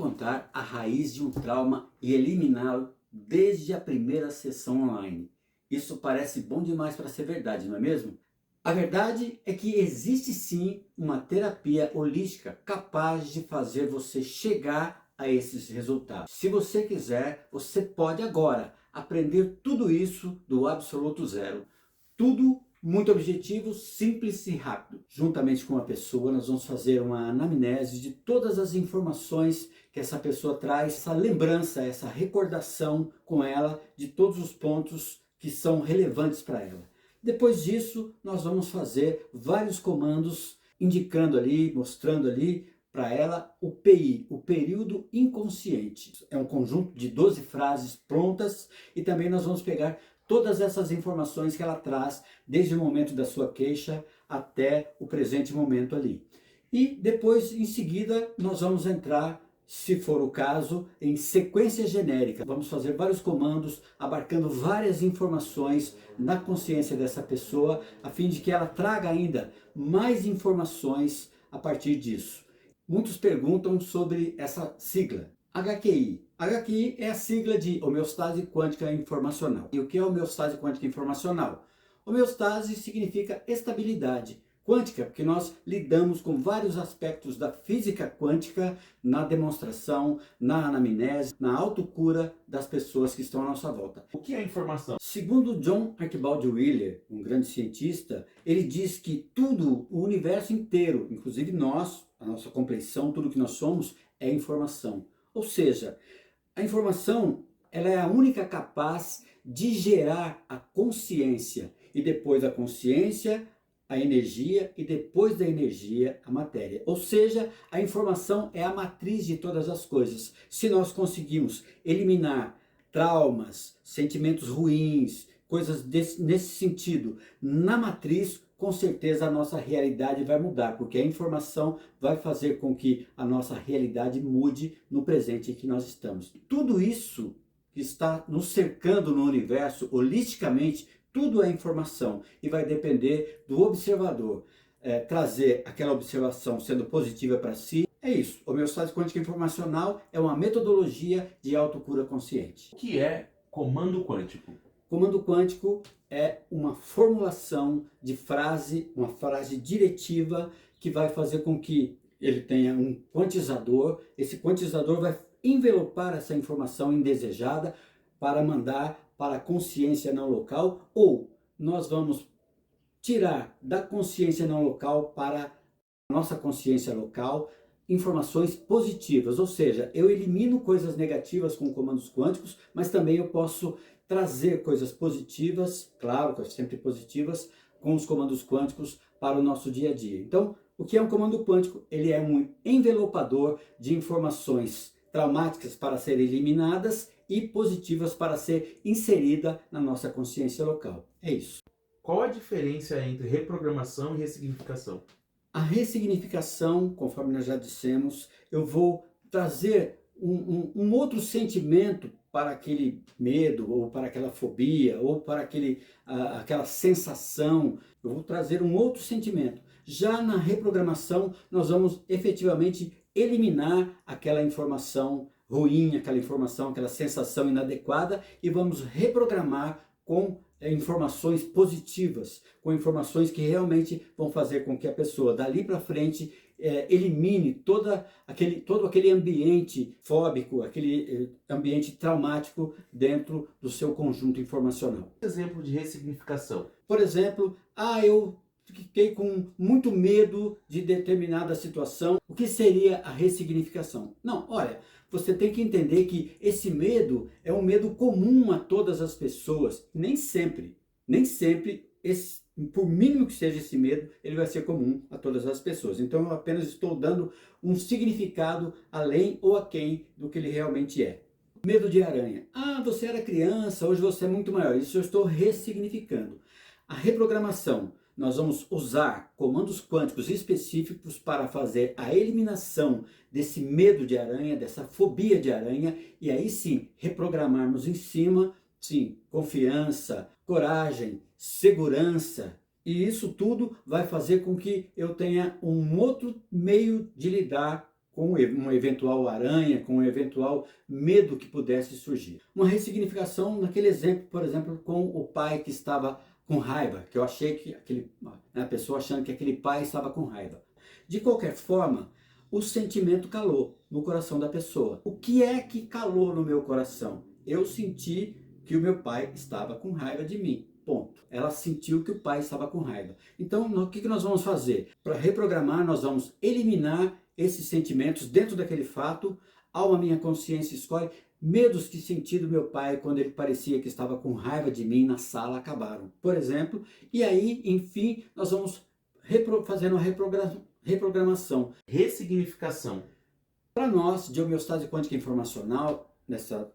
encontrar a raiz de um trauma e eliminá-lo desde a primeira sessão online. Isso parece bom demais para ser verdade, não é mesmo? A verdade é que existe sim uma terapia holística capaz de fazer você chegar a esses resultados. Se você quiser, você pode agora aprender tudo isso do absoluto zero. Tudo muito objetivo, simples e rápido. Juntamente com a pessoa, nós vamos fazer uma anamnese de todas as informações que essa pessoa traz, essa lembrança, essa recordação com ela de todos os pontos que são relevantes para ela. Depois disso, nós vamos fazer vários comandos indicando ali, mostrando ali para ela o PI, o período inconsciente. É um conjunto de 12 frases prontas e também nós vamos pegar todas essas informações que ela traz desde o momento da sua queixa até o presente momento ali. E depois, em seguida, nós vamos entrar, se for o caso, em sequência genérica. Vamos fazer vários comandos, abarcando várias informações na consciência dessa pessoa, a fim de que ela traga ainda mais informações a partir disso. Muitos perguntam sobre essa sigla, HQI. HQI é a sigla de homeostase quântica informacional. E o que é homeostase quântica informacional? Homeostase significa estabilidade quântica, porque nós lidamos com vários aspectos da física quântica na demonstração, na anamnese, na autocura das pessoas que estão à nossa volta. O que é informação? Segundo John Archibald Wheeler, um grande cientista, ele diz que tudo, o universo inteiro, inclusive nós, a nossa compreensão, tudo que nós somos, é informação. Ou seja, a informação, ela é a única capaz de gerar a consciência, e depois da consciência, a energia, e depois da energia, a matéria. Ou seja, a informação é a matriz de todas as coisas. Se nós conseguimos eliminar traumas, sentimentos ruins, coisas nesse sentido, na matriz, com certeza a nossa realidade vai mudar, porque a informação vai fazer com que a nossa realidade mude no presente em que nós estamos. Tudo isso que está nos cercando no universo, holisticamente, tudo é informação e vai depender do observador trazer aquela observação sendo positiva para si. É isso. Homeostase quântica informacional é uma metodologia de autocura consciente. O que é comando quântico? Comando quântico é uma formulação de frase, uma frase diretiva que vai fazer com que ele tenha um quantizador. Esse quantizador vai envelopar essa informação indesejada para mandar para a consciência não local, ou nós vamos tirar da consciência não local para a nossa consciência local informações positivas, ou seja, eu elimino coisas negativas com comandos quânticos, mas também eu posso trazer coisas positivas, claro, sempre positivas, com os comandos quânticos para o nosso dia a dia. Então, o que é um comando quântico? Ele é um envelopador de informações traumáticas para serem eliminadas e positivas para ser inserida na nossa consciência local. É isso. Qual a diferença entre reprogramação e ressignificação? A ressignificação, conforme nós já dissemos, eu vou trazer um outro sentimento para aquele medo, ou para aquela fobia, ou para aquela sensação. Eu vou trazer um outro sentimento. Já na reprogramação, nós vamos efetivamente eliminar aquela informação ruim, aquela informação, aquela sensação inadequada, e vamos reprogramar com informações positivas, com informações que realmente vão fazer com que a pessoa dali para frente elimine todo aquele ambiente fóbico, aquele ambiente traumático dentro do seu conjunto informacional. Exemplo de ressignificação. Por exemplo, eu fiquei com muito medo de determinada situação. O que seria a ressignificação? Não, olha, você tem que entender que esse medo é um medo comum a todas as pessoas. Nem sempre, por mínimo que seja esse medo, ele vai ser comum a todas as pessoas. Então eu apenas estou dando um significado além ou aquém do que ele realmente é. Medo de aranha. Você era criança, hoje você é muito maior. Isso eu estou ressignificando. A reprogramação. Nós vamos usar comandos quânticos específicos para fazer a eliminação desse medo de aranha, dessa fobia de aranha, e aí sim, reprogramarmos em cima, sim, confiança, coragem, segurança. E isso tudo vai fazer com que eu tenha um outro meio de lidar com uma eventual aranha, com um eventual medo que pudesse surgir. Uma ressignificação naquele exemplo, por exemplo, com o pai que estava com raiva, que eu achei que a pessoa achando que aquele pai estava com raiva. De qualquer forma, o sentimento calou no coração da pessoa. O que é que calou no meu coração? Eu senti que o meu pai estava com raiva de mim. Ponto. Ela sentiu que o pai estava com raiva. Então, o que nós vamos fazer? Para reprogramar, nós vamos eliminar esses sentimentos dentro daquele fato. A minha consciência escolhe. Medos que senti do meu pai quando ele parecia que estava com raiva de mim na sala acabaram, por exemplo. E aí, enfim, nós vamos fazer uma reprogramação. Ressignificação. Para nós, de homeostase quântica informacional,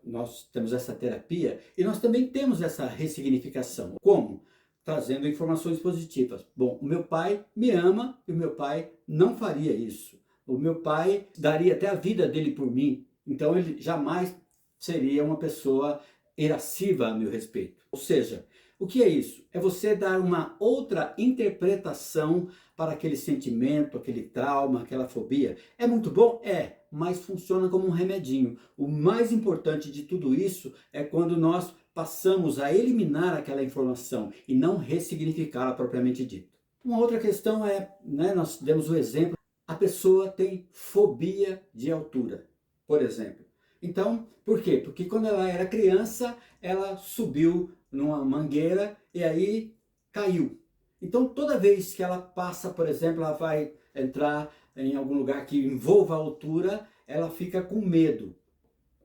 nós temos essa terapia e nós também temos essa ressignificação. Como? Trazendo informações positivas. Bom, o meu pai me ama e o meu pai não faria isso. O meu pai daria até a vida dele por mim. Então ele jamais seria uma pessoa irascível a meu respeito. Ou seja, o que é isso? É você dar uma outra interpretação para aquele sentimento, aquele trauma, aquela fobia. É muito bom? É, mas funciona como um remedinho. O mais importante de tudo isso é quando nós passamos a eliminar aquela informação e não ressignificá-la propriamente dito. Uma outra questão é, nós demos o exemplo, a pessoa tem fobia de altura, por exemplo. Então, por quê? Porque quando ela era criança, ela subiu numa mangueira e aí caiu. Então, toda vez que ela passa, por exemplo, ela vai entrar em algum lugar que envolva a altura, ela fica com medo.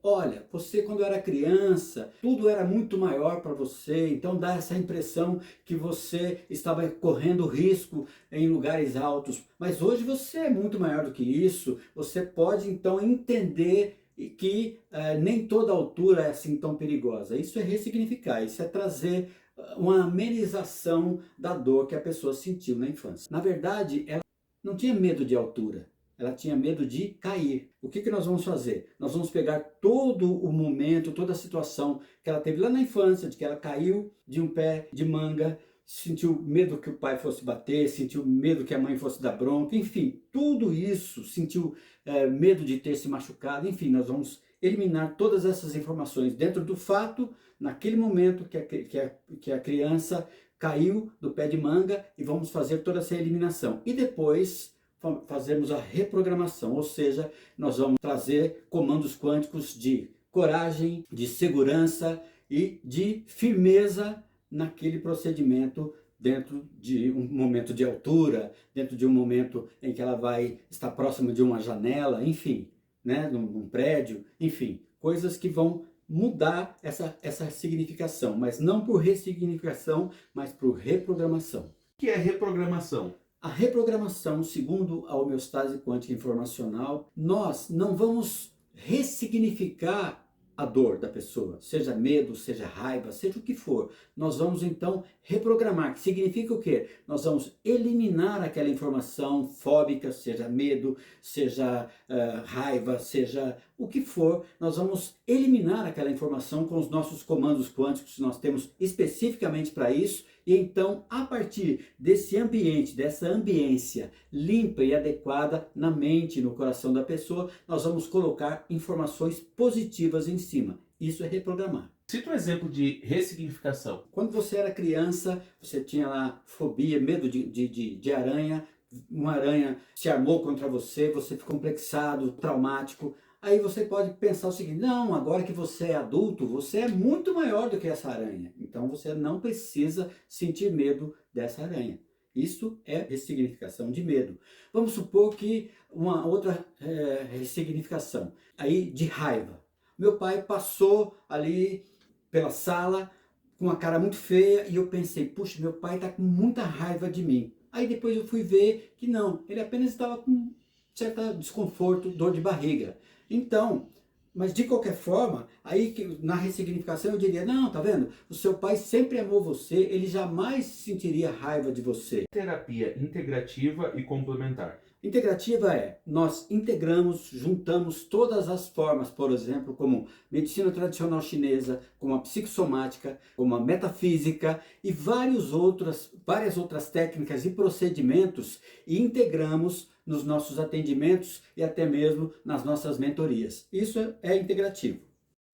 Olha, você quando era criança, tudo era muito maior para você, então dá essa impressão que você estava correndo risco em lugares altos. Mas hoje você é muito maior do que isso, você pode então entender que nem toda altura é assim tão perigosa. Isso é ressignificar, isso é trazer uma amenização da dor que a pessoa sentiu na infância. Na verdade, ela não tinha medo de altura, ela tinha medo de cair. O que nós vamos fazer? Nós vamos pegar todo o momento, toda a situação que ela teve lá na infância, de que ela caiu de um pé de manga, sentiu medo que o pai fosse bater, sentiu medo que a mãe fosse dar bronca, enfim, tudo isso, sentiu medo de ter se machucado, enfim, nós vamos eliminar todas essas informações dentro do fato, naquele momento que a criança caiu do pé de manga, e vamos fazer toda essa eliminação. E depois fazemos a reprogramação, ou seja, nós vamos trazer comandos quânticos de coragem, de segurança e de firmeza naquele procedimento dentro de um momento de altura, dentro de um momento em que ela vai estar próxima de uma janela, enfim, num prédio, enfim, coisas que vão mudar essa significação, mas não por ressignificação, mas por reprogramação. O que é reprogramação? A reprogramação, segundo a homeostase quântica informacional, nós não vamos ressignificar a dor da pessoa, seja medo, seja raiva, seja o que for. Nós vamos então reprogramar, que significa o quê? Nós vamos eliminar aquela informação fóbica, seja medo, seja raiva, seja o que for. Nós vamos eliminar aquela informação com os nossos comandos quânticos que nós temos especificamente para isso. E então, a partir desse ambiente, dessa ambiência limpa e adequada na mente e no coração da pessoa, nós vamos colocar informações positivas em cima. Isso é reprogramar. Cita um exemplo de ressignificação. Quando você era criança, você tinha lá fobia, medo de aranha, uma aranha se armou contra você, você ficou complexado, traumático. Aí você pode pensar o seguinte, não, agora que você é adulto, você é muito maior do que essa aranha. Então você não precisa sentir medo dessa aranha. Isso é ressignificação de medo. Vamos supor que uma outra ressignificação, aí de raiva. Meu pai passou ali pela sala com uma cara muito feia e eu pensei, puxa, meu pai está com muita raiva de mim. Aí depois eu fui ver que não, ele apenas estava com certo desconforto, dor de barriga. Então, mas de qualquer forma, aí na ressignificação eu diria, não, tá vendo? O seu pai sempre amou você, ele jamais sentiria raiva de você. Terapia integrativa e complementar. Integrativa é, nós integramos, juntamos todas as formas, por exemplo, como medicina tradicional chinesa, como a psicossomática, como a metafísica e várias outras técnicas e procedimentos e integramos nos nossos atendimentos e até mesmo nas nossas mentorias. Isso é integrativo.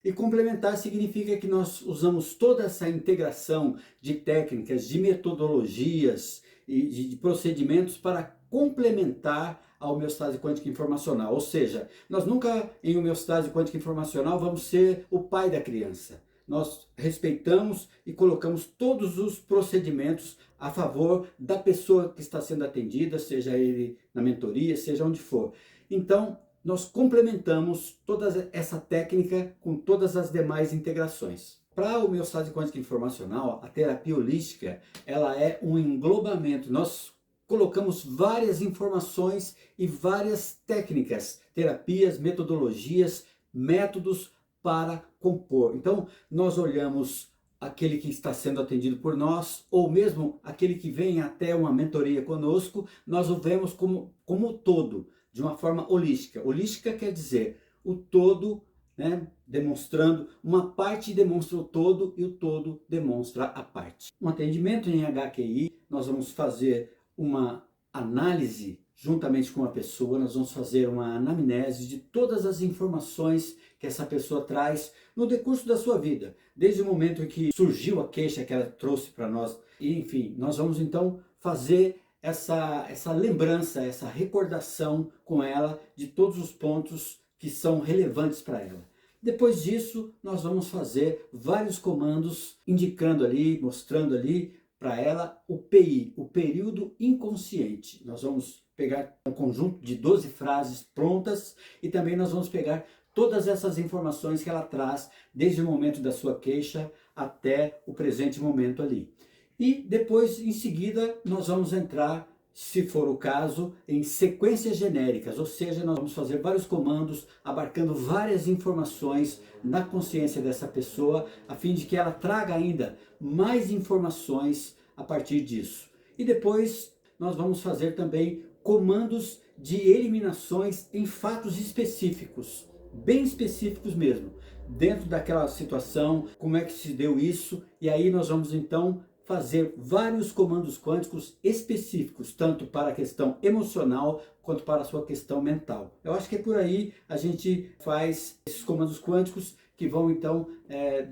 E complementar significa que nós usamos toda essa integração de técnicas, de metodologias e de procedimentos para complementar a homeostase quântica informacional. Ou seja, nós nunca em homeostase quântica informacional vamos ser o pai da criança. Nós respeitamos e colocamos todos os procedimentos a favor da pessoa que está sendo atendida, seja ele na mentoria, seja onde for. Então, nós complementamos toda essa técnica com todas as demais integrações. Para a homeostase quântica informacional, a terapia holística, ela é um englobamento. Nós colocamos várias informações e várias técnicas, terapias, metodologias, métodos para compor. Então, nós olhamos aquele que está sendo atendido por nós, ou mesmo aquele que vem até uma mentoria conosco, nós o vemos como todo, de uma forma holística. Holística quer dizer o todo, né, demonstrando uma parte demonstra o todo e o todo demonstra a parte. Um atendimento em HQI, nós vamos fazer uma análise juntamente com a pessoa, nós vamos fazer uma anamnese de todas as informações que essa pessoa traz no decurso da sua vida, desde o momento em que surgiu a queixa que ela trouxe para nós, e enfim, nós vamos então fazer essa lembrança, essa recordação com ela de todos os pontos que são relevantes para ela. Depois disso, nós vamos fazer vários comandos indicando ali, mostrando ali para ela o PI, o período inconsciente. Nós vamos pegar um conjunto de 12 frases prontas e também nós vamos pegar todas essas informações que ela traz desde o momento da sua queixa até o presente momento ali. E depois, em seguida, nós vamos entrar, se for o caso, em sequências genéricas, ou seja, nós vamos fazer vários comandos abarcando várias informações na consciência dessa pessoa, a fim de que ela traga ainda mais informações a partir disso. E depois nós vamos fazer também comandos de eliminações em fatos específicos, bem específicos mesmo, dentro daquela situação, como é que se deu isso, e aí nós vamos então fazer vários comandos quânticos específicos, tanto para a questão emocional quanto para a sua questão mental. Eu acho que é por aí a gente faz esses comandos quânticos que vão então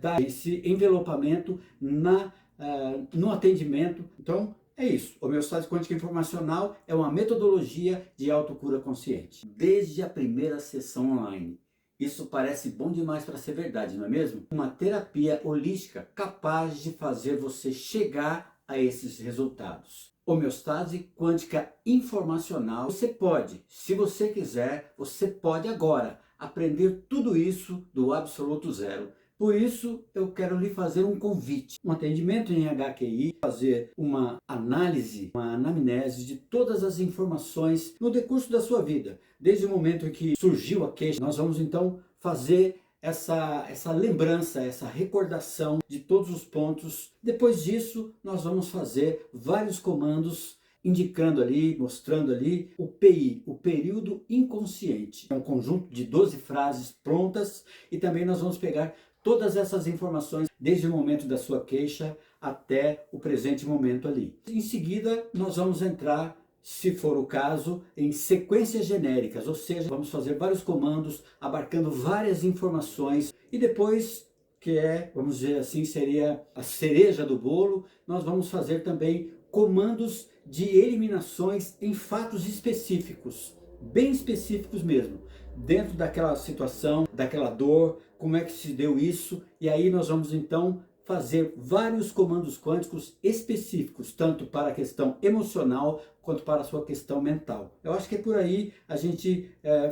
dar esse envelopamento no atendimento. Então é isso, homeostase quântica informacional é uma metodologia de autocura consciente. Desde a primeira sessão online. Isso parece bom demais para ser verdade, não é mesmo? Uma terapia holística capaz de fazer você chegar a esses resultados. Homeostase quântica informacional. Você pode, se você quiser, você pode agora aprender tudo isso do absoluto zero. Por isso, eu quero lhe fazer um convite. Um atendimento em HQI, fazer uma análise, uma anamnese de todas as informações no decurso da sua vida. Desde o momento em que surgiu a queixa, nós vamos então fazer essa lembrança, essa recordação de todos os pontos. Depois disso, nós vamos fazer vários comandos indicando ali, mostrando ali o PI, o período inconsciente. É um conjunto de 12 frases prontas e também nós vamos pegar todas essas informações desde o momento da sua queixa até o presente momento ali. Em seguida, nós vamos entrar, se for o caso, em sequências genéricas, ou seja, vamos fazer vários comandos abarcando várias informações e depois, que vamos dizer assim, seria a cereja do bolo, nós vamos fazer também comandos de eliminações em fatos específicos, bem específicos mesmo, dentro daquela situação, daquela dor, como é que se deu isso, e aí nós vamos então fazer vários comandos quânticos específicos, tanto para a questão emocional quanto para a sua questão mental. Eu acho que é por aí a gente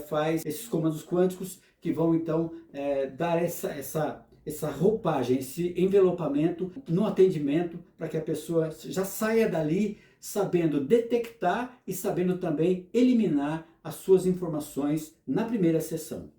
faz esses comandos quânticos que vão então dar essa roupagem, esse envelopamento no atendimento, para que a pessoa já saia dali sabendo detectar e sabendo também eliminar as suas informações na primeira sessão.